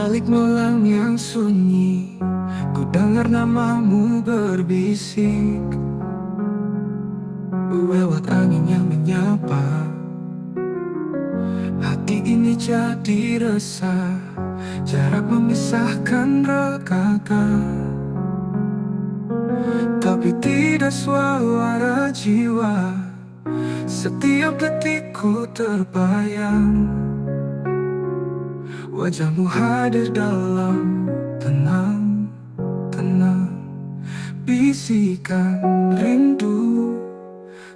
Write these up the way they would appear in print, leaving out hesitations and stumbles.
balik malam yang sunyi, ku dengar namamu berbisik lewat angin yang menyapa. Hati ini jadi resah, jarak memisahkan regakan. Tapi tidak suara jiwa, setiap detikku terbayang. Wajahmu hadir dalam tenang, tenang. Bisikan rindu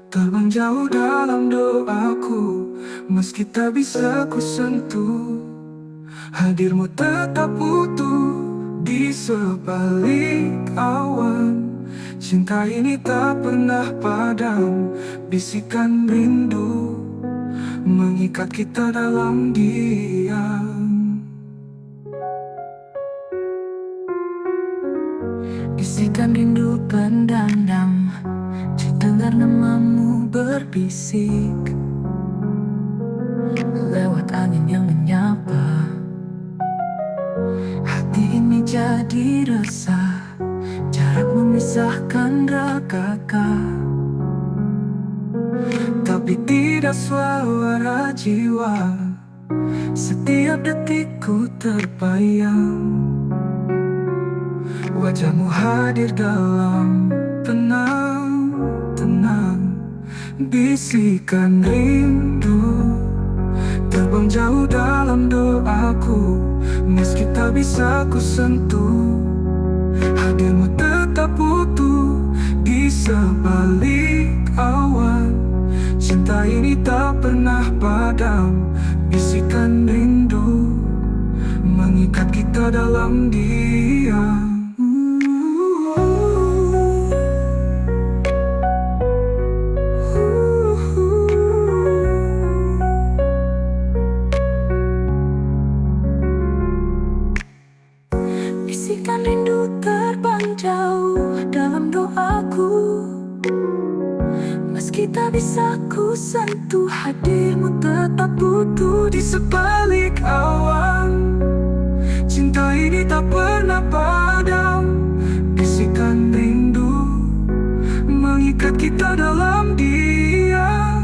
terbang jauh dalam doaku. Meski tak bisa ku sentuh, hadirmu tetap utuh di sebalik awan. Cinta ini tak pernah padam, bisikan rindu mengikat kita dalam diam. Bisikan rindu pendam, dengar namamu berbisik lewat angin yang menyapa. Hati ini jadi resah, jarak memisahkan regakan. Tapi tidak suara jiwa, setiap detikku terbayang. Wajahmu hadir dalam tenang, tenang. Bisikan rindu terbang jauh dalam doaku. Meski tak bisa ku sentuh, hadirmu tetap utuh di sebalik awan. Cinta ini tak pernah padam, bisikan rindu mengikat kita dalam diam. Bisikan rindu terbang jauh dalam doaku. Meski tak bisa ku sentuh, hadirmu tetap utuh di sebalik awan. Cinta ini tak pernah padam, bisikan rindu mengikat kita dalam diam.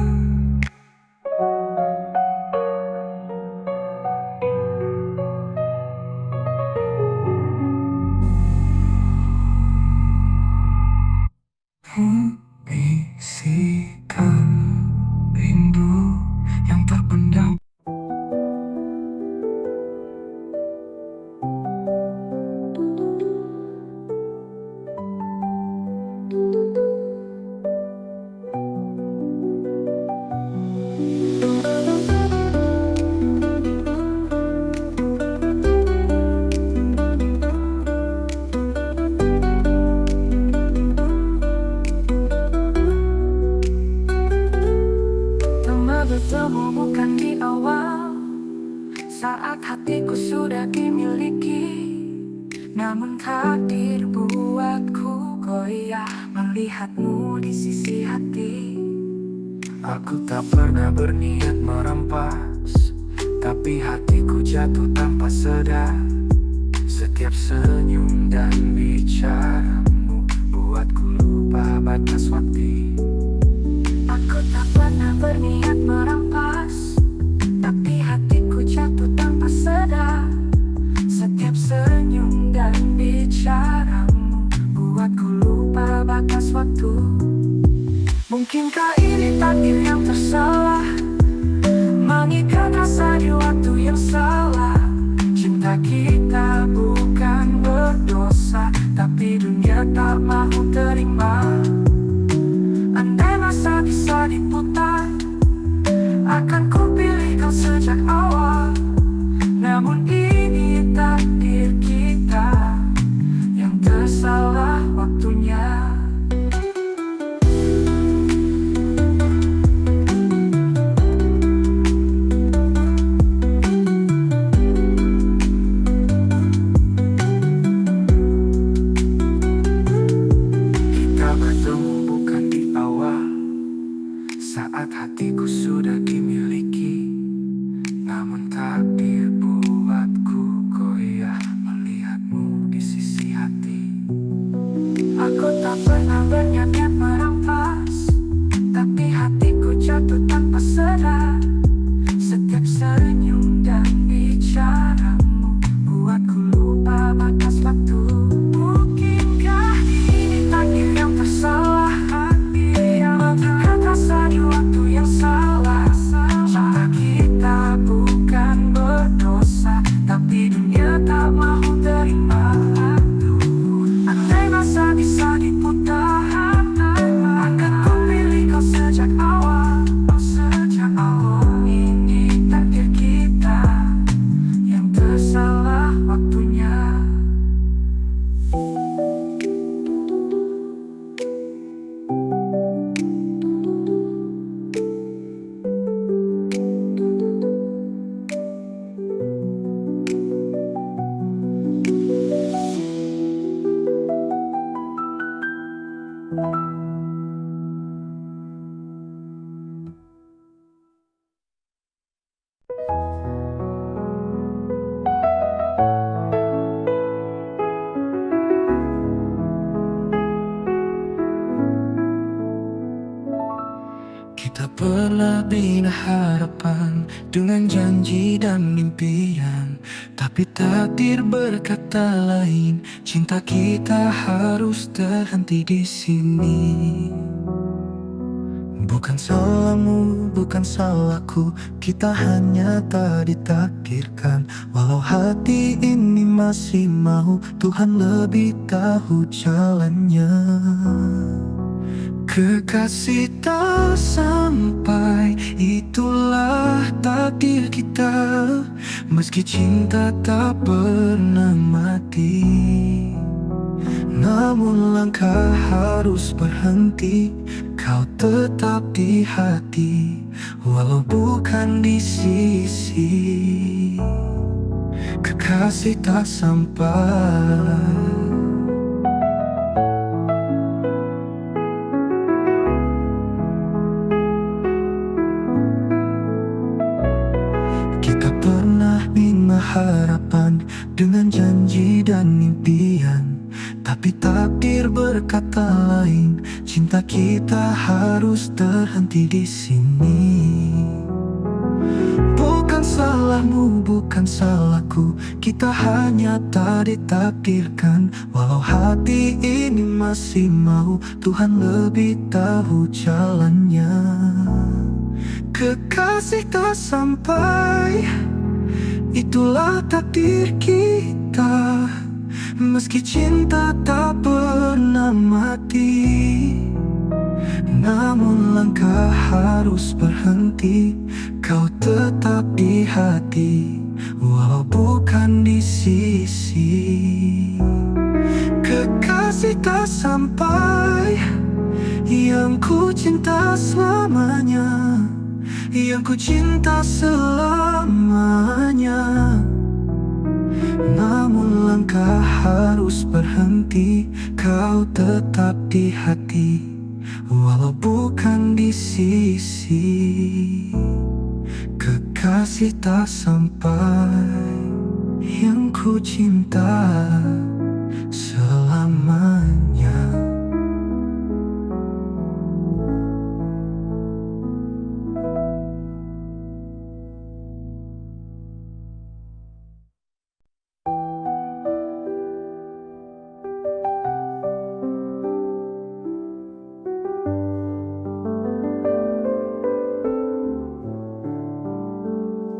Bisikan rindu yang terpendam. Bertemu bukan di awal, saat hatiku sudah dimiliki. Namun takdir buatku goyah melihatmu di sisi hati. Aku tak pernah berniat merampas, tapi hatiku jatuh tanpa sadar. Setiap senyum dan bicaramu buatku lupa batas waktu. Aku tak pernah berniat merampas, tapi hatiku jatuh tanpa sadar. Setiap senyum dan bicaramu buatku lupa batas waktu. Mungkinkah ini takdir yang tersalah, mengikat rasa di waktu yang salah. Cinta kita bukan berdosa, tapi dunia tak mau terima. Andai masa bisa diputar, akan ku pilih kau sejak awal. Namun ini takdir kita yang tersalah waktunya. tak pernah berniat merampas, tapi hatiku jatuh tanpa sadar. Setiap senyum dan bicaramu buatku lupa batas waktu. Mungkinkah ini takdir yang tersalah hati, yang akan rasa di waktu yang salah. Cara kita bukan berdosa, tapi dunia tak mau terima. Andai masa bisa diputar, akan ku pilih kau sejak awal. Ini takdir kita yang tersalah waktunya. Kita pernah bina harapan dengan janji dan impian, tapi takdir berkata lain. Cinta kita harus terhenti di sini. Bukan salahmu, bukan salahku, kita hanya tak ditakdirkan. Walau hati ini masih mau, Tuhan lebih tahu jalannya. Kekasih tak sampai, itulah takdir kita. Meski cinta tak pernah mati, namun langkah harus berhenti. Kau tetap di hati, walau bukan di sisi. Kekasih tak sampai. Kita pernah bina harapan dengan janji dan impian, tapi takdir berkata lain. Cinta kita harus terhenti di sini. Bukan salahmu, bukan salahku, kita hanya tak ditakdirkan. Walau hati ini masih mau, Tuhan lebih tahu jalannya. Kekasih tak sampai, itulah takdir kita. Meski cinta tak pernah mati, namun langkah harus berhenti. Kau tetap di hati, walau bukan di sisi. Kekasih tak sampai, yang ku cinta selamanya, yang ku cinta selamanya. Namun langkah harus berhenti. Kau tetap di hati, walau bukan di sisi. Kekasih tak sampai, yang ku cinta selamanya.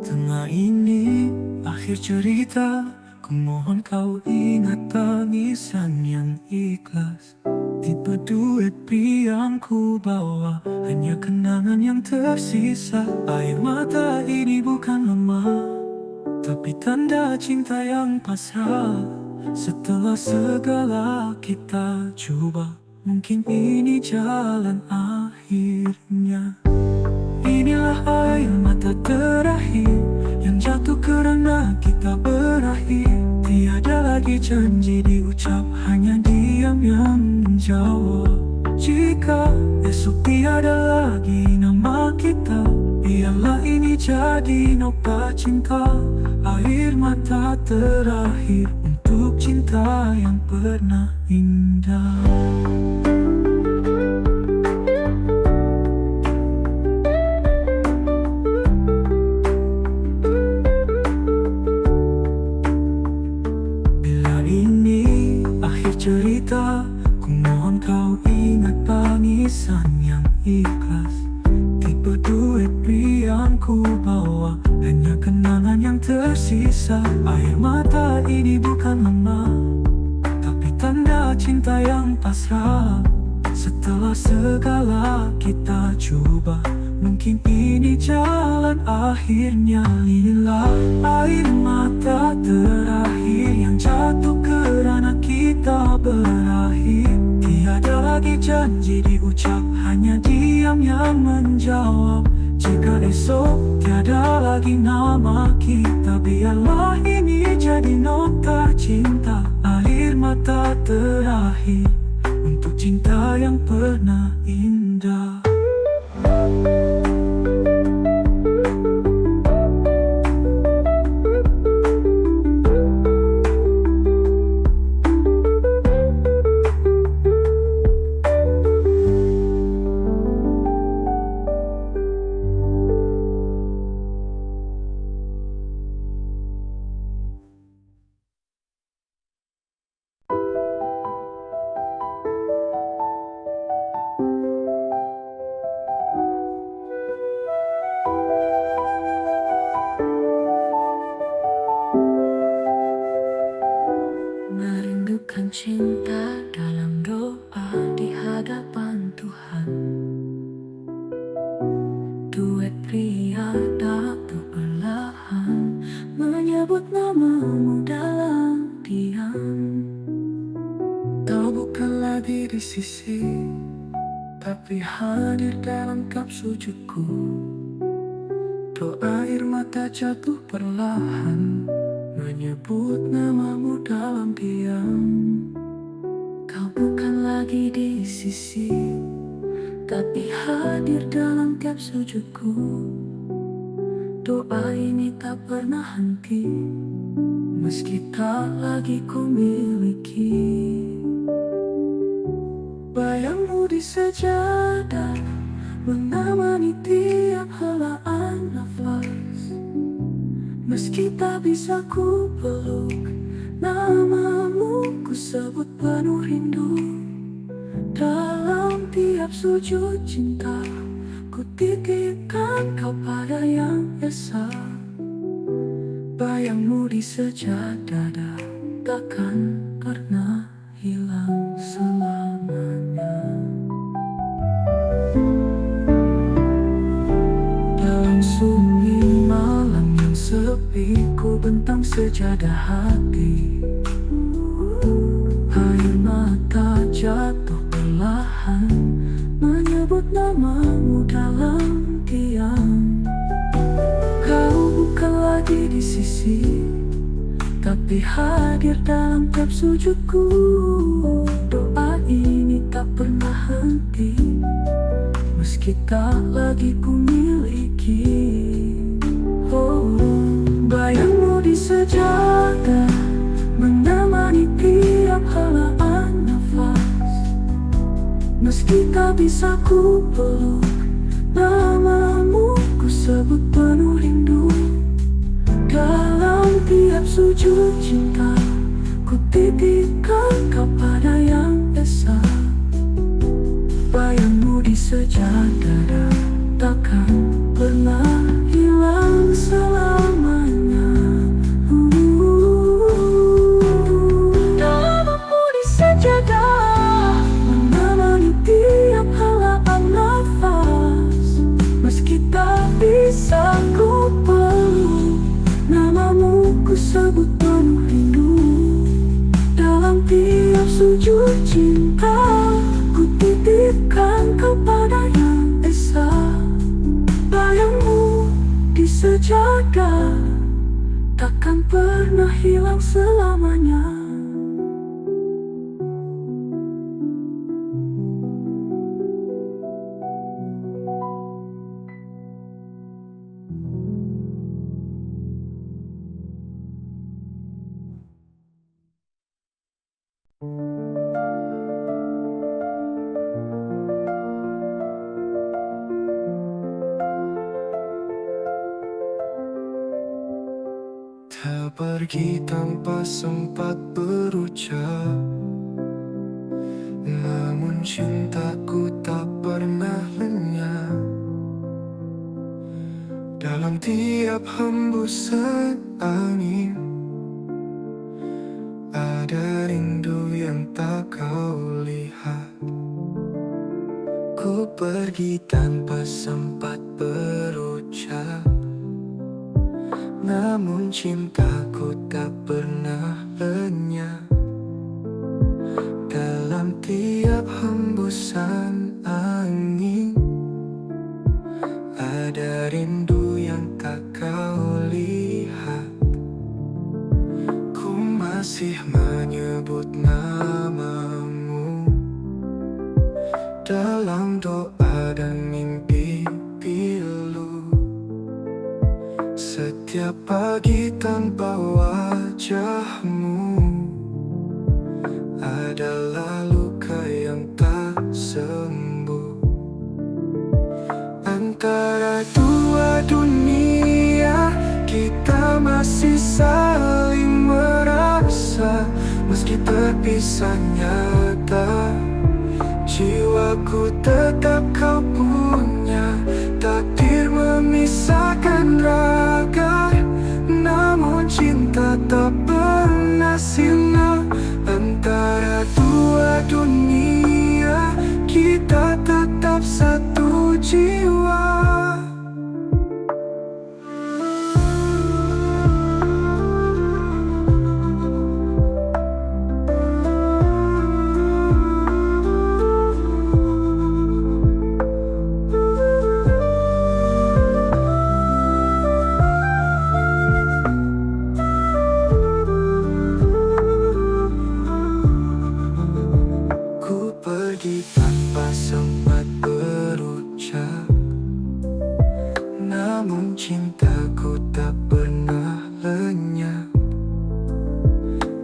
Tengah ini akhir cerita, ku mohon kau ingat tangisan yang ikhlas. Tipe duet yang ku bawa, hanya kenangan yang tersisa. Air mata ini bukan lemah, tapi tanda cinta yang pasrah. Setelah segala kita coba, mungkin ini jalan akhirnya. Inilah air mata terakhir yang jatuh karena kita berakhir. Tiada lagi janji diucap, hanya diam yang menjawab. Jika esok tiada lagi nama kita, biarlah ini jadi nopat cinta. Air mata terakhir untuk cinta yang pernah indah. cerita, ku mohon kau ingat tangisan yang ikhlas. Tipe duit yang ku bawa, hanya kenangan yang tersisa. Air mata ini bukan lemah, tapi tanda cinta yang pasrah. Setelah segala kita coba, mungkin ini jalan akhirnya. Inilah air mata terakhir yang jatuh kerana kita berakhir. Tiada lagi janji diucap, hanya diam yang menjawab. Jika esok tiada lagi nama kita, biarlah ini jadi nota cinta. Air mata terakhir untuk cinta yang pernah indah. Merindukan cinta dalam doa di hadapan Tuhan. Duet pria tak perlahan menyebut namamu dalam diam. Kau bukan lagi di sisi, tapi hadir dalam kap sujudku. Doa air mata jatuh perlahan menyebut namamu dalam diam. Kau bukan lagi di sisi, tapi hadir dalam kap sujudku. Doa ini tak pernah henti, meski tak lagi ku miliki. Bayangmu di sejadah menemani tiap helaan nafas. Meski tak bisa ku peluk, namamu ku sebut penuh rindu. Dalam tiap sujud cinta, ku titipkan kau pada yang esa. Bayangmu di sejadah takkan pernah hilang selamanya. Dalam sunyi malam yang sepi, ku bentang sejadah hati. Air mata jatuh perlahan menyebut namamu dalam diam. Kau bukan lagi di sisi, tapi hadir dalam tiap sujudku. Doa ini tak pernah henti, meski tak lagi ku miliki. Oh, bayangmu di sejadah menemani tiap helaan nafas. Meski tak bisa ku peluk, namamu ku sebut penuh rindu. Dalam tiap sujud cinta, ku titipkan kau pada yang esa. Bayangmu di sejadah takkan pernah hilang selamanya. Namamu di sejadah menemani tiap helaan nafas. Meski tak bisa ku peluk, namamu ku sebut penuh rindu. Dalam tiap sujud cinta, ku titipkan kau pada yang esa. Bayangmu di sejadah takkan pernah hilang selamanya. Tak pergi tanpa sempat berucap, yang tak kau lihat. Ku pergi tanpa sempat berucap, namun cintaku tak pernah lenyap. Dalam tiap hembusan angin ada rindu yang tak kau lihat. Ku masih menyebut namamu dalam doa dan mimpi pilu. Setiap pagi tanpa wajahmu adalah luka yang tak sembuh. Antara dua dunia kita masih saling merasa, meski terpisah nyata. Jiwaku tetap kau punya, takdir memisahkan raga, namun cinta tak pernah sirna. Antara dua dunia kita tetap satu jiwa. Tanpa sempat berucap, namun cintaku tak pernah lenyap.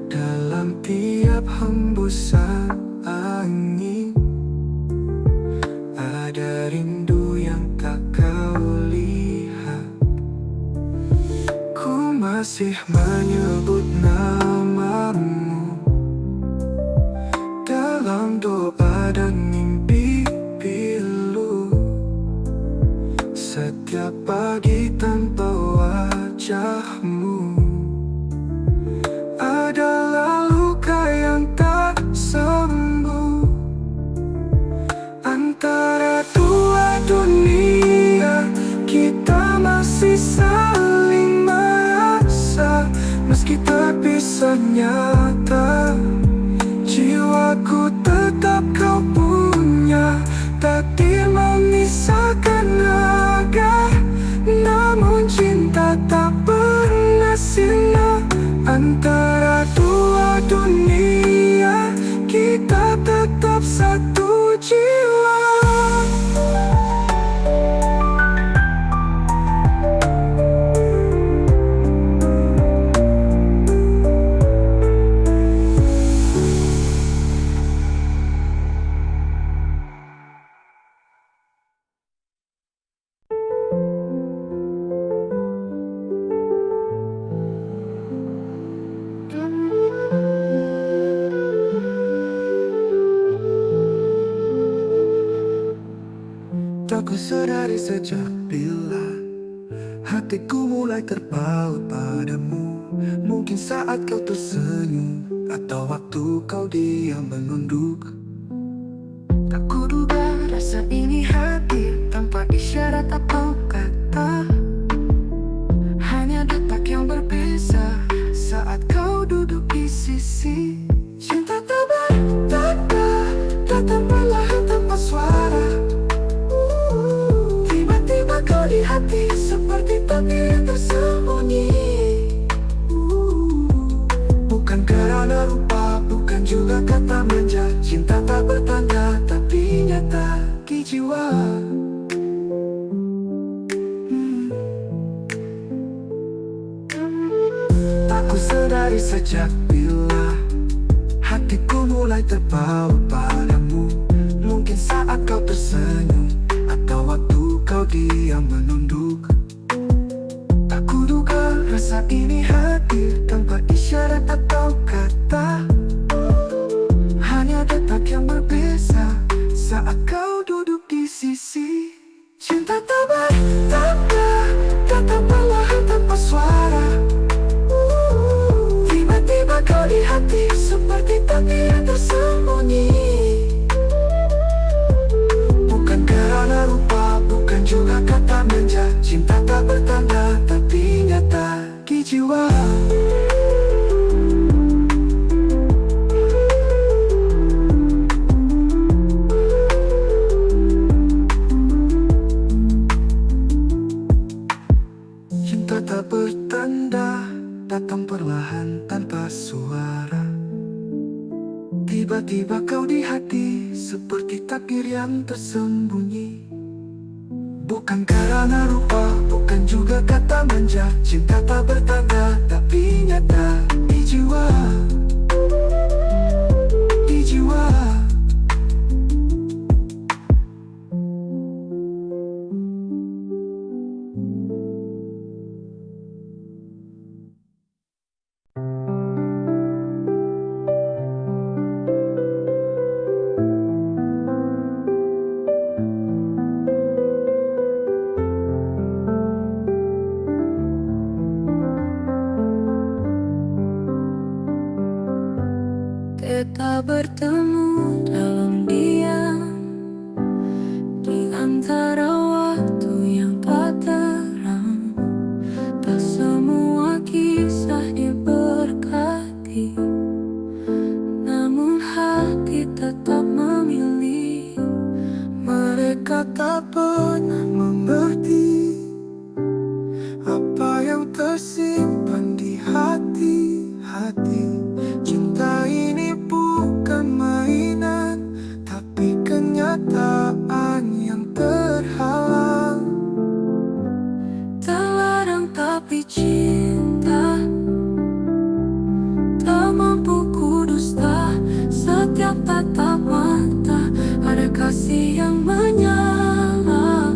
Dalam tiap hembusan angin ada rindu yang tak kau lihat. Ku masih menyebut namamu dalam doa dan mimpi pilu. Setiap pagi tanpa wajahmu adalah luka yang tak sembuh. Antara dua dunia kita masih saling merasa, meski terpisah nyata. Jiwaku tetap kau punya, takdir memisahkan raga, namun cinta tak pernah sirna. Antara dua dunia kita tetap satu jiwa. Tak ku sadari sejak bila hatiku mulai terpaut padamu. Mungkin saat kau tersenyum, atau waktu kau diam menunduk. Tak kuduga rasa ini hadir tanpa isyarat atau kata. Hanya detak yang berbeza saat kau duduk di sisi. Cinta tak bertanda, datang perlahan tanpa suara. Tiba-tiba kau di hati seperti takdir yang tersembunyi. Bukan karena rupa, bukan juga kata manja. Cinta tak bertanda, tapi nyata di jiwa. Tak ku sadari sejak bila hatiku mulai terpaut padamu. Mungkin saat kau tersenyum, atau waktu kau diam menunduk. Tak kuduga rasa ini hadir tanpa isyarat atau kata. Hanya detak yang berbeza saat kau duduk di sisi. Cinta tak bertanda, datang perlahan tanpa suara. Tiba-tiba kau di hati seperti takdir yang tersembunyi. Tiba-tiba kau di hati, seperti takdir yang tersembunyi. Bukan karena rupa, bukan juga kata manja. Cinta tak bertanda, tapi nyata di jiwa. Di jiwa. Kita bertemu dalam diam di antara waktu yang tak terang. Tak semua kisah diberkati, namun hati tetap memilih. Mereka tak pernah mengerti apa yang tersimpan di hati-hati. Cinta ini bukan mainan, tapi kenyataan yang terhalang. Terlarang tapi cinta, tak mampu kudusta. Setiap tatap mata ada kasih yang menyala.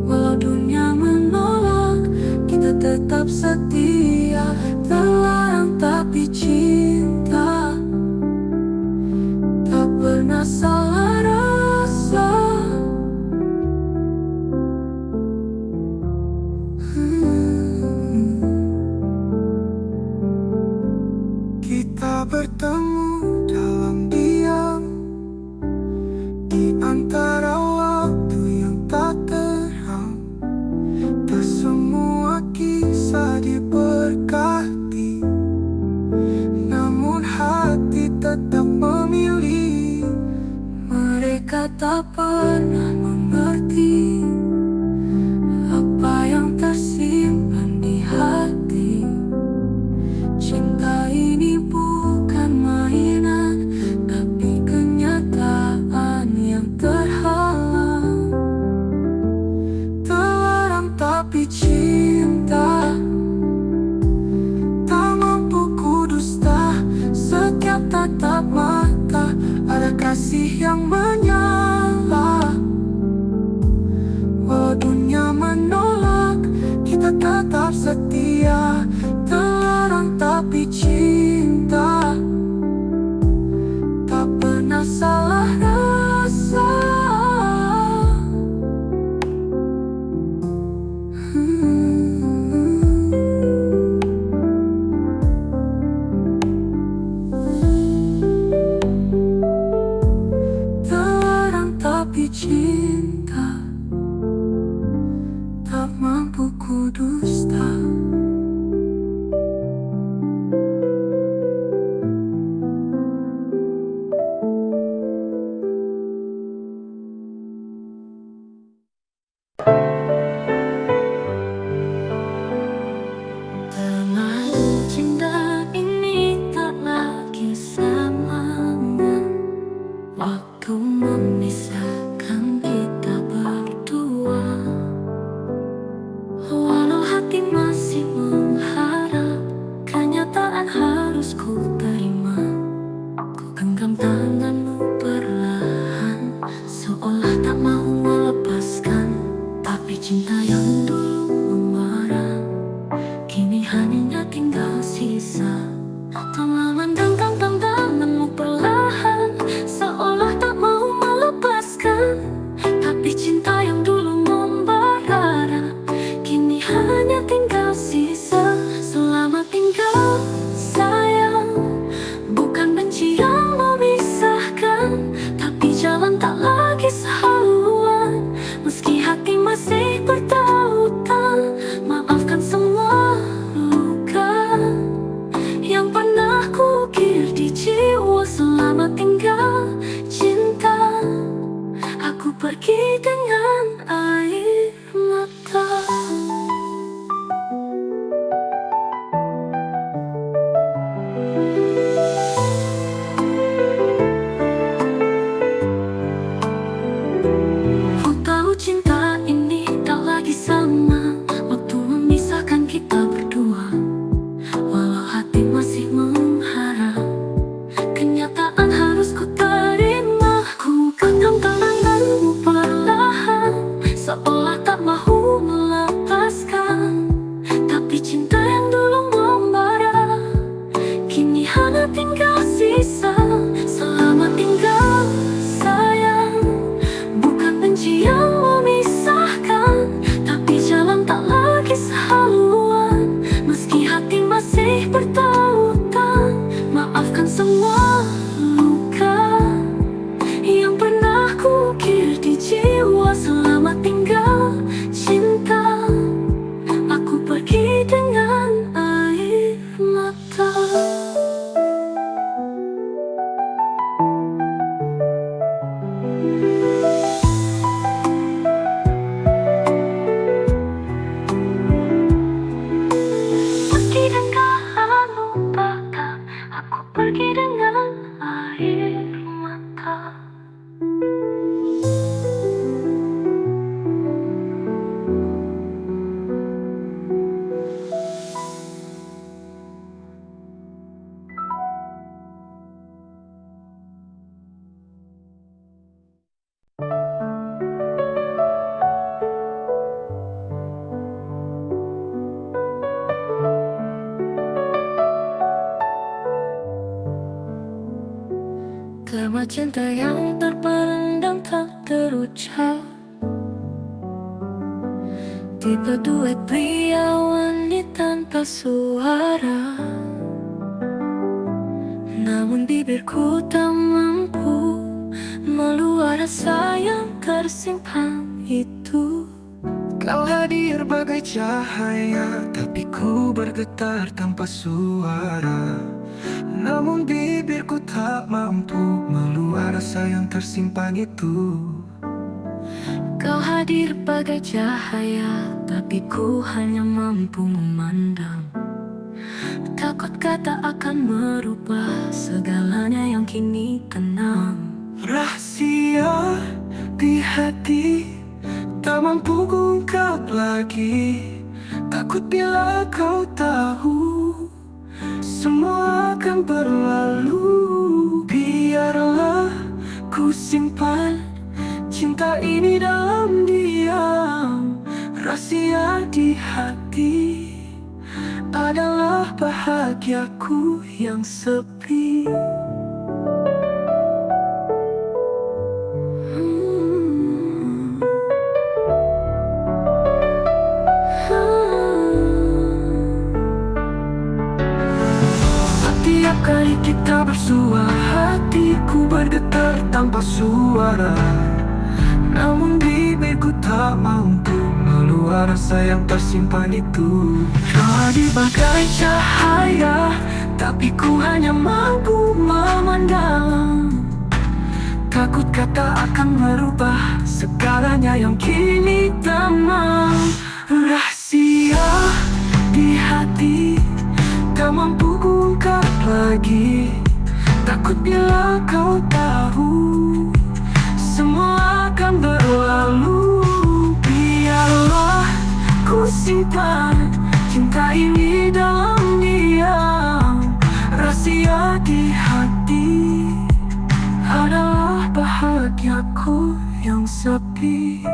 Walau dunia menolak, kita tetap setia. Terlarang tapi cinta, tak pernah salah rasa. Kita bertemu dalam diam di antara waktu yang tak terang. Tak semua kisah diberkati, namun hati tetap memilih. Mereka tak pernah mengerti apa yang tersimpan di hati. Cinta ini bukan mainan, tapi kenyataan yang terhalang. Terlarang tapi cinta, tak mampu kudusta. Setiap tatap mata ada kasih yang menyala. luka yang pernah kukir di jiwa. Selamat tinggal cinta, aku pergi dengan air mata. Pergi dengan lupakan, aku pergi dengan air mata. Kalimat cinta yang terpendam tak terucap tiba duet pria wanita tanpa suara. Namun bibirku tak mampu meluap rasa yang tersimpan itu. Kau hadir bagai cahaya, tapi ku bergetar tanpa suara. Namun bibirku tak mampu meluap rasa yang tersimpan itu. Kau hadir bagai cahaya, tapi ku hanya mampu memandang. Takut kata akan merubah segalanya yang kini tenang. Rahasia di hati tak mampu kuungkap lagi. Takut bila kau tahu semua akan berlalu. Biarlah ku simpan cinta ini dalam diam. Rahasia di hati adalah bahagiaku yang sepi. Setiap kali kita bersua, hatiku bergetar tanpa suara. Namun bibirku tak mampu meluap rasa yang tersimpan itu. Kau hadir bagai cahaya, tapi ku hanya mampu memandang. Takut kata akan merubah segalanya yang kini tenang. Rahasia di hati tak mampu kuungkap lagi. Takut bila kau tahu semua akan berlalu. Biarlah ku simpan cinta ini dalam diam. Rahasia di hati adalah bahagiaku yang sepi.